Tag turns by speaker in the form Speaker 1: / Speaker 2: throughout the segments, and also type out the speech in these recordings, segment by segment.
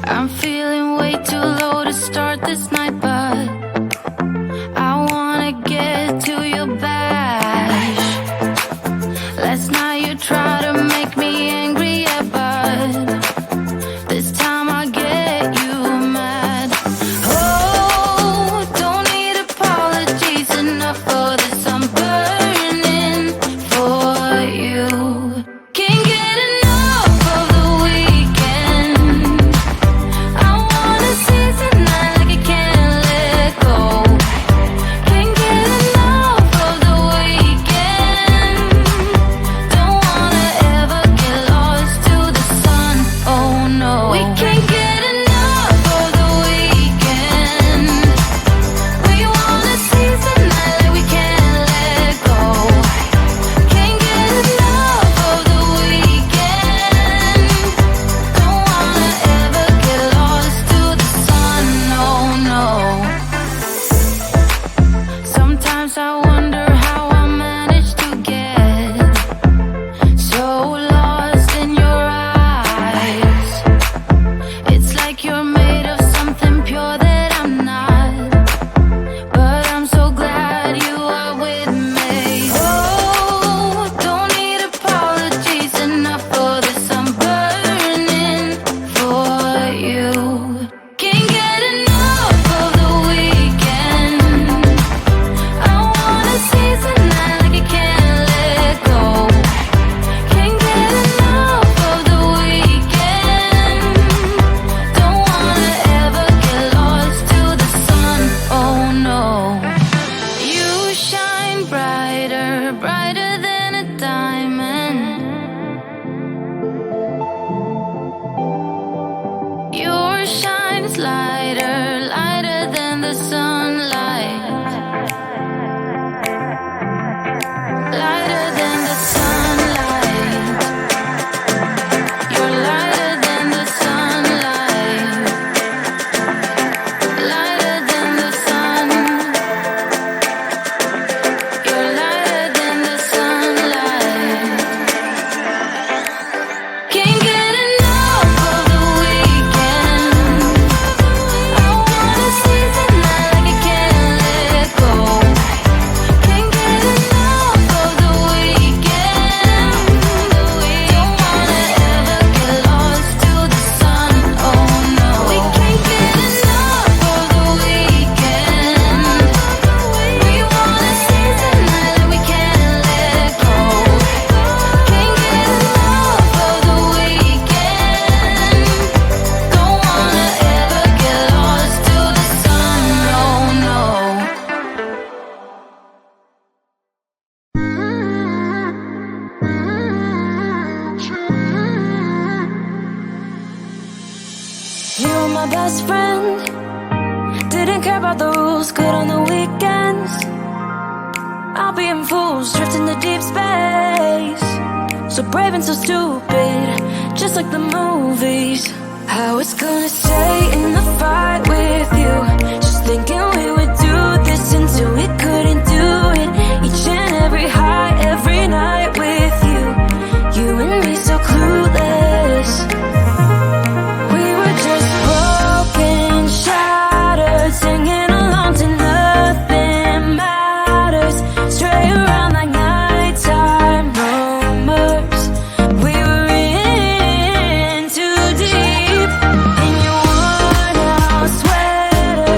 Speaker 1: I'm feeling way too low to start this night, but I wanna get to your bash. Last night you tried to make me angry, yeah, but this time I get you mad. Oh, don't need apologies, enough for this, I'm burning for you. Can't get enough of the weekend. I wanna seize the night like I can't let go. Can't get enough of the weekend. Don't wanna ever get lost to the sun, oh no. We can't get enough of the weekend. We wanna seize the night like we can't let go. Can't get enough of the weekend. Don't wanna ever get lost to the sun, no, no. Sometimes I wonder how I managed to get so lost in your eyes. It's like you're made of something pure that I'm not, but I'm so glad you are with me. Oh, don't need apologies, enough for this, I'm burning for you. Can't get enough of the weekend. I wanna seize the night like I can't let go. Can't get enough of the weekend. Don't wanna ever get lost to the sun, oh no. You shine brighter, brighter than a diamond. Your shine's lighter, lighter than the sunlight. Lighter than the sunlight. You're lighter than the sunlight. Lighter than the sun. You're lighter than the sunlight. Can't get enough of the weekend. I wanna seize the night like I can't let go. Can't get enough of the weekend. Don't wanna ever get lost to the sun, oh no. We can't get enough of the weekend. We wanna seize the night like we can't let go. Can't get enough of the weekend. Don't wanna ever get lost to the sun, no, no.
Speaker 2: You were my best friend. Didn't care about the rules, good on the weekends. I'll be in fools, drifting to deep space. So brave and so stupid, just like the movies. I was gonna stay in the fight with you, just thinking we would do this until we couldn't do it. Each and every high, every night with you. You and me so clueless. We were just broken, shattered, singing along to nothing matters. Stray around like nighttime rumors. We were in too deep in your worn out sweater.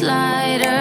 Speaker 1: lighter.